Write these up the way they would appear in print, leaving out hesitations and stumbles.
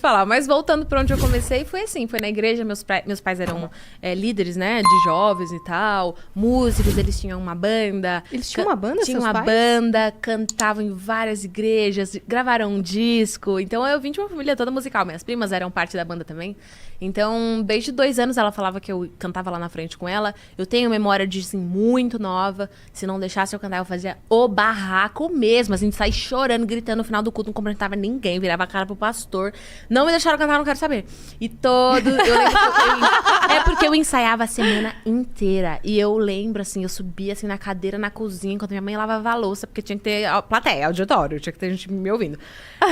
falar. Mas voltando pra onde eu comecei, foi assim. Foi na igreja, meus pais eram líderes, né? De jovens e tal. Músicos, eles tinham uma banda. Eles tinham uma banda, Tinham seus uma pais? banda, cantavam em várias igrejas, gravaram um disco. Então eu vim de uma família toda musical. Minhas primas eram parte da banda também. Então, desde 2 anos ela falava que eu cantava lá na frente com ela. Eu tenho memória de, assim, muito nova. Se não deixasse eu cantar, eu fazia o barraco mesmo. Assim, de sair chorando, gritando no final do culto. Não cumprimentava ninguém, virava a cara pro pastor. Não me deixaram cantar, não quero saber. E todo... Eu lembro que é porque eu ensaiava a semana inteira. E eu lembro, assim, eu subia, assim, na cadeira, na cozinha, enquanto minha mãe lavava a louça. Porque tinha que ter plateia, auditório. Tinha que ter gente me ouvindo.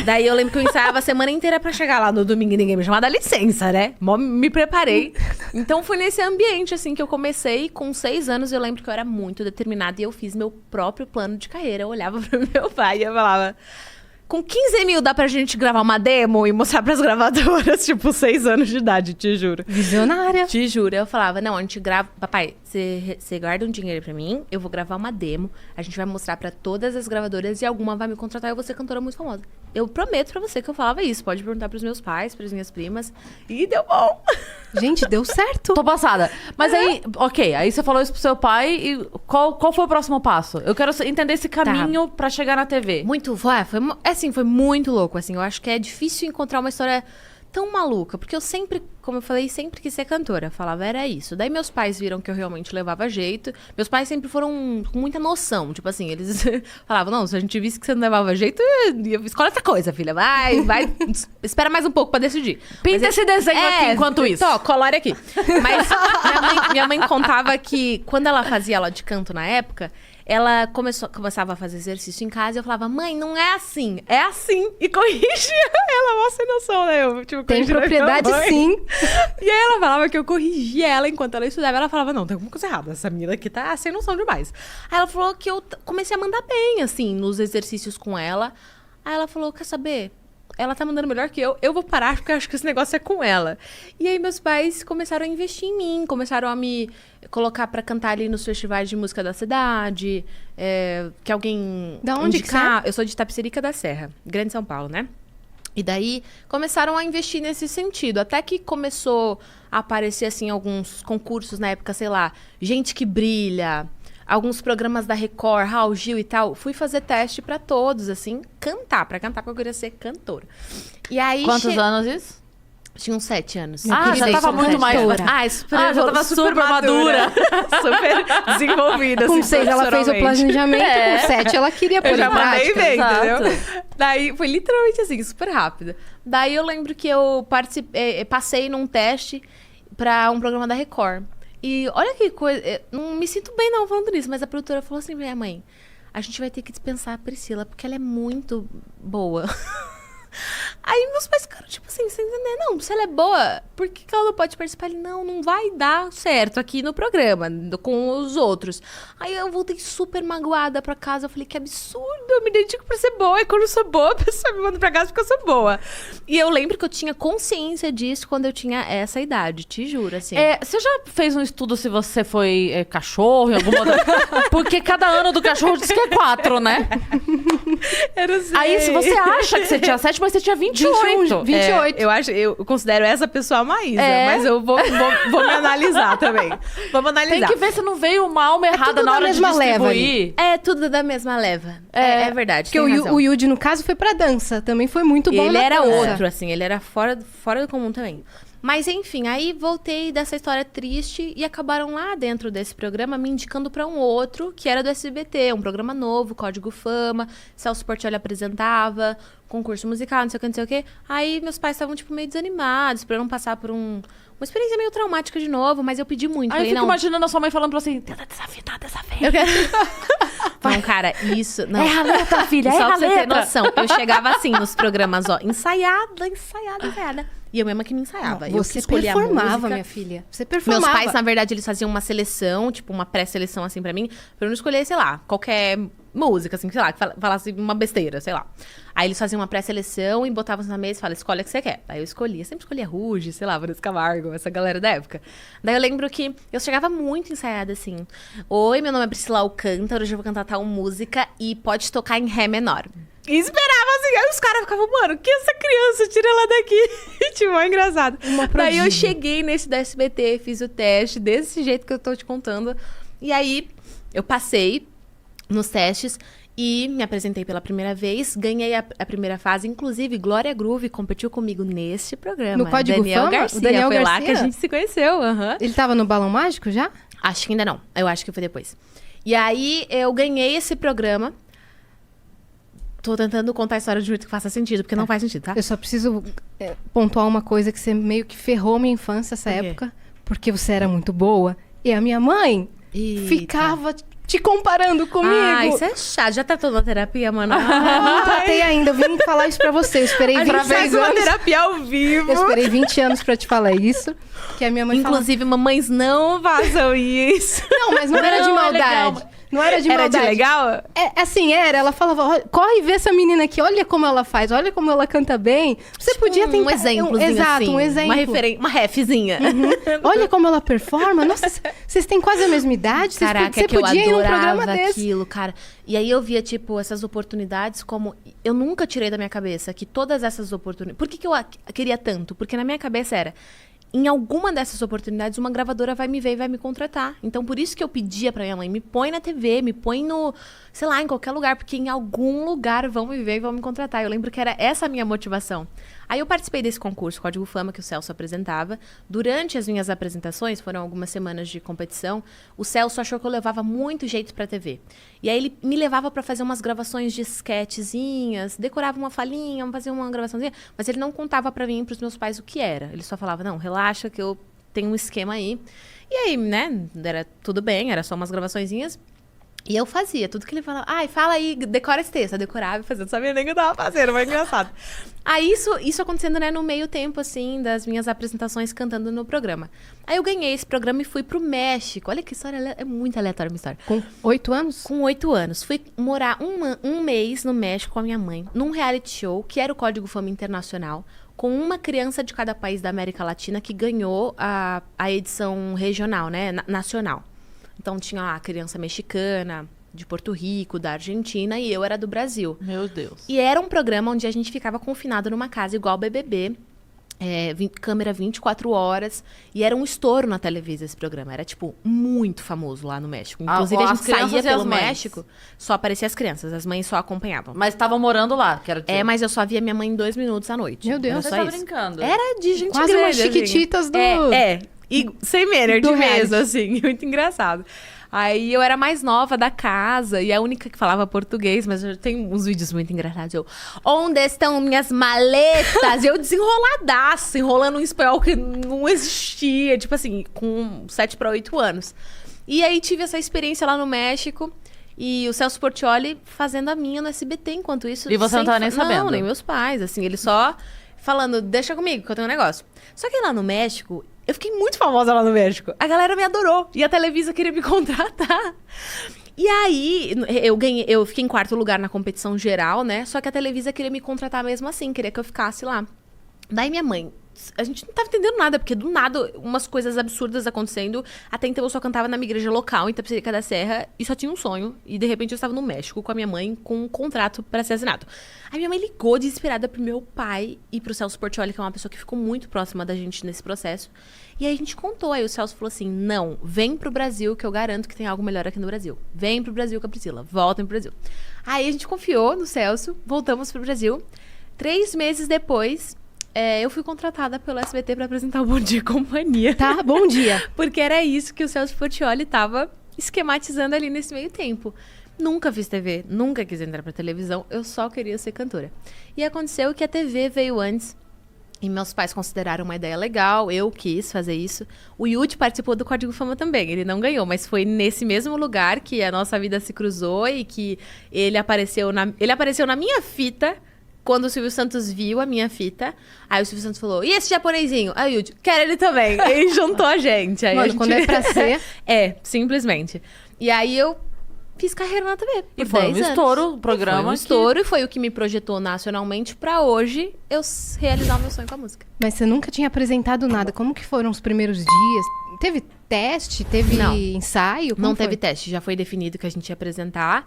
Daí eu lembro que eu ensaiava a semana inteira pra chegar lá no domingo e ninguém me chamar. Dá licença, né? Me preparei. Então foi nesse ambiente, assim, que eu comecei. Com 6 anos, eu lembro que eu era muito determinada. E eu fiz meu próprio plano de carreira. Eu olhava pro meu pai e eu falava... Com 15 mil dá pra gente gravar uma demo e mostrar pras gravadoras, tipo, 6 anos de idade, te juro. Visionária. Te juro. Eu falava, não, a gente grava... Papai, você guarda um dinheiro pra mim, eu vou gravar uma demo, a gente vai mostrar pra todas as gravadoras e alguma vai me contratar e eu vou ser cantora muito famosa. Eu prometo pra você que eu falava isso. Pode perguntar pros meus pais, pras minhas primas. E deu bom. Gente, deu certo. Tô passada. Mas aí, ok, aí você falou isso pro seu pai e qual foi o próximo passo? Eu quero entender esse caminho pra chegar na TV. Muito, foi muito louco, assim. Eu acho que é difícil encontrar uma história tão maluca, porque eu sempre, como eu falei, sempre quis ser cantora. Eu falava, era isso. Daí meus pais viram que eu realmente levava jeito. Meus pais sempre foram com muita noção. Tipo assim, eles falavam, não, se a gente visse que você não levava jeito, escolhe outra coisa, filha. Vai, espera mais um pouco pra decidir. Pinta esse desenho aqui enquanto isso. Colore aqui. Mas minha mãe contava que quando ela fazia aula de canto na época, ela começava a fazer exercício em casa e eu falava, mãe, não é assim, é assim. E corrigia ela, mó sem noção, né? Eu, tipo, Tem propriedade, sim. E aí ela falava que eu corrigia ela enquanto ela estudava. Ela falava, não, tem alguma coisa errada, essa menina aqui tá sem noção demais. Aí ela falou que eu comecei a mandar bem, assim, nos exercícios com ela. Aí ela falou, quer saber? Ela tá mandando melhor que eu vou parar porque eu acho que esse negócio é com ela. E aí meus pais começaram a investir em mim, começaram a me colocar pra cantar ali nos festivais de música da cidade, que alguém Da onde indicar. que você é? Eu sou de Itapecerica da Serra, Grande São Paulo, né? E daí começaram a investir nesse sentido, até que começou a aparecer assim alguns concursos na época, sei lá, Gente que Brilha, alguns programas da Record, Raul Gil e tal. Fui fazer teste pra todos, assim, pra cantar, porque eu queria ser cantora. E aí... Quantos anos isso? Tinha uns 7 anos. Já tava muito mais... Já tava super madura. Super desenvolvida. Com assim, 6 ela fez o profissionalmente. planejamento, com 7 ela queria pôr Eu em já mandei prática. ver, exato. entendeu? Daí foi literalmente assim, super rápido. Daí eu lembro que eu passei num teste pra um programa da Record. E olha que coisa, não me sinto bem não falando nisso, mas a produtora falou assim, minha mãe, a gente vai ter que dispensar a Priscila, porque ela é muito boa. Aí meus pais ficaram tipo assim, sem entender, não, se ela é boa, por que ela não pode participar? Ele, não vai dar certo aqui no programa, com os outros. Aí eu voltei super magoada pra casa, eu falei, que absurdo, eu me dedico pra ser boa, e quando eu sou boa, a pessoa me manda pra casa porque eu sou boa. E eu lembro que eu tinha consciência disso quando eu tinha essa idade, te juro, assim. Você já fez um estudo se você foi cachorro em alguma outra... Porque cada ano do cachorro diz que é 4, né? Eu não sei. Aí se você acha que você tinha 7, mas você tinha 28. 28. Eu considero essa pessoa a Maísa, mas eu vou me analisar também. Vamos analisar. Tem que ver se não veio uma alma errada tudo na da hora de mesma leva distribuir. É tudo da mesma leva. É verdade. Porque tem razão. o Yudi, no caso, foi pra dança. Também foi muito bom Ele na era dança. outro, assim, ele era fora do comum também. Mas enfim, aí voltei dessa história triste e acabaram lá dentro desse programa me indicando pra um outro, que era do SBT, um programa novo, Código Fama, Celso Portiolli apresentava, concurso musical, não sei o que, não sei o que. Aí meus pais estavam, tipo, meio desanimados pra eu não passar por uma experiência meio traumática de novo, mas eu pedi muito. Aí Falei, eu fico não, imaginando a sua mãe falando pra você assim, tenta desafinar dessa vez. eu quero... Não, cara, isso... Não. É a letra, filha, Só é pra a você ter letra. noção, eu chegava assim nos programas, ó, ensaiada. E eu mesma que me ensaiava. Eu que Você escolhia a performava, música. minha filha. Você Meus performava. pais, na verdade, eles faziam uma seleção, tipo uma pré-seleção assim pra mim, pra eu não escolher, sei lá, qualquer música, assim, sei lá, que falasse uma besteira, sei lá. Aí eles faziam uma pré-seleção e botavam na mesa e falavam, escolhe o que você quer. Aí eu escolhia, sempre escolhia Ruge, sei lá, Vanessa Camargo, essa galera da época. Daí eu lembro que eu chegava muito ensaiada, assim. Oi, meu nome é Priscila Alcântara, hoje eu vou cantar tal música e pode tocar em Ré menor. E esperava assim, aí os caras ficavam, mano, que essa criança? Tira ela daqui. Tipo, é engraçado. Daí eu cheguei nesse da SBT, fiz o teste desse jeito que eu tô te contando. E aí eu passei nos testes e me apresentei pela primeira vez, ganhei a primeira fase, inclusive Glória Groove competiu comigo nesse programa. No Código Daniel Fama? Garcia, O Daniel foi Garcia? lá que a gente se conheceu. Ele tava no Balão Mágico já? Acho que ainda não, eu acho que foi depois. E aí eu ganhei esse programa. Tô tentando contar a história de um jeito que faça sentido, porque não faz sentido, tá? Eu só preciso pontuar uma coisa que você meio que ferrou minha infância essa Por quê? época. Porque você era muito boa. E a minha mãe Eita. ficava te comparando comigo. Ah, isso é chato. Já tratou na terapia, mano? Eu não tratei ainda, eu vim falar isso pra você. Eu esperei A gente 26 faz uma anos. terapia ao vivo. Eu esperei 20 anos pra te falar isso. Que a minha mãe Inclusive, mamães não façam isso. Não, mas não era de Não, é maldade. legal. Não era de Era maldade. de legal? É, assim, era. Ela falava, "Olha, corre e vê essa menina aqui. Olha como ela faz. Olha como ela canta bem. Você podia tentar... Um exemplozinho, Exato, assim, um exemplo. Uma refzinha. Olha como ela performa. Nossa, vocês têm quase a mesma idade. Caraca, Você que eu podia ir num programa adorava desse. aquilo, cara. E aí eu via, tipo, essas oportunidades como... Eu nunca tirei da minha cabeça que todas essas oportunidades... Por que eu queria tanto? Porque na minha cabeça era... Em alguma dessas oportunidades, uma gravadora vai me ver e vai me contratar. Então, por isso que eu pedia pra minha mãe, me põe na TV, me põe no... Sei lá, em qualquer lugar, porque em algum lugar vão me ver e vão me contratar. Eu lembro que era essa a minha motivação. Aí eu participei desse concurso, Código Fama, que o Celso apresentava. Durante as minhas apresentações, foram algumas semanas de competição, o Celso achou que eu levava muito jeito pra TV. E aí ele me levava pra fazer umas gravações de sketchzinhas, decorava uma falinha, fazia uma gravaçãozinha, mas ele não contava pra mim e pros meus pais o que era. Ele só falava, não, relaxa que eu tenho um esquema aí. E aí, né, era tudo bem, era só umas gravaçõezinhas. E eu fazia tudo que ele falava. Ai, fala aí, decora esse texto. Eu decorava e fazia, não sabia nem o que eu tava fazendo, mas engraçado. Aí isso acontecendo, né, no meio tempo, assim, das minhas apresentações cantando no programa. Aí eu ganhei esse programa e fui pro México. Olha que história, é muito aleatória a minha história. Com 8 anos? Com 8 anos. Fui morar um mês no México com a minha mãe, num reality show, que era o Código Fama Internacional, com uma criança de cada país da América Latina que ganhou a edição regional, né, nacional. Então tinha a criança mexicana, de Porto Rico, da Argentina, e eu era do Brasil. Meu Deus. E era um programa onde a gente ficava confinado numa casa igual BBB, câmera 24 horas, e era um estouro na televisão esse programa. Era, tipo, muito famoso lá no México. Inclusive, a as gente saía crianças e as pelo mães. México, só aparecia as crianças, as mães só acompanhavam. Mas estavam morando lá, quero dizer. Mas eu só via minha mãe em 2 minutos à noite. Meu Deus. Era Você só tá isso. brincando. Era de gente Quase grande, umas assim. chiquititas do... E sem manner, de do mesa, reality. assim. Muito engraçado. Aí eu era mais nova da casa e a única que falava português, mas eu tenho uns vídeos muito engraçados. Eu, onde estão minhas maletas? E eu desenroladaço, enrolando um espanhol que não existia, tipo assim, com 7 para 8 anos. E aí tive essa experiência lá no México. E o Celso Portiolli fazendo a minha no SBT enquanto isso. E você não tava nem sabendo? Não, nem meus pais, assim, ele só falando, deixa comigo que eu tenho um negócio. Só que lá no México, eu fiquei muito famosa lá no México. A galera me adorou. E a Televisa queria me contratar. E aí, eu fiquei em 4º lugar na competição geral, né? Só que a Televisa queria me contratar mesmo assim, queria que eu ficasse lá. Daí minha mãe, a gente não tava entendendo nada, porque do nada, umas coisas absurdas acontecendo. Até então eu só cantava na minha igreja local, em Tapicerica da Serra, e só tinha um sonho. E de repente eu estava no México com a minha mãe, com um contrato para ser assinado. Aí minha mãe ligou desesperada pro meu pai e pro Celso Portiolli, que é uma pessoa que ficou muito próxima da gente nesse processo. E aí a gente contou, aí o Celso falou assim, não, vem pro Brasil que eu garanto que tem algo melhor aqui no Brasil. Vem pro Brasil com a Priscila, voltem pro Brasil. Aí a gente confiou no Celso, voltamos pro Brasil. 3 meses depois... eu fui contratada pelo SBT pra apresentar o Bom Dia e Companhia. Tá, bom dia. Porque era isso que o Celso Portiolli tava esquematizando ali nesse meio tempo. Nunca fiz TV, nunca quis entrar pra televisão, eu só queria ser cantora. E aconteceu que a TV veio antes, e meus pais consideraram uma ideia legal, eu quis fazer isso. O Yudi participou do Código Fama também, ele não ganhou, mas foi nesse mesmo lugar que a nossa vida se cruzou e que ele apareceu na minha fita. Quando o Silvio Santos viu a minha fita, aí o Silvio Santos falou, e esse japonesinho? Aí o Yudi, quero ele também. Ele juntou a gente. Aí Mano, a gente... quando é pra ser... simplesmente. E aí eu fiz carreira na TV. E por foi 10 um anos. estouro o programa. Foi um estouro e foi o que me projetou nacionalmente pra hoje eu realizar o meu sonho com a música. Mas você nunca tinha apresentado nada. Como que foram os primeiros dias? Teve teste? Teve Não. ensaio? Como Não foi? teve teste, já foi definido que a gente ia apresentar.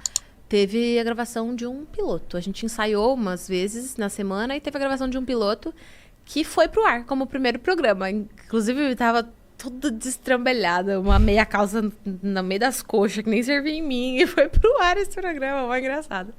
Teve a gravação de um piloto. A gente ensaiou umas vezes na semana e teve a gravação de um piloto que foi pro ar como o primeiro programa. Inclusive, eu tava toda destrambelhada, uma meia calça no meio das coxas, que nem servia em mim. E foi pro ar esse programa, foi engraçado.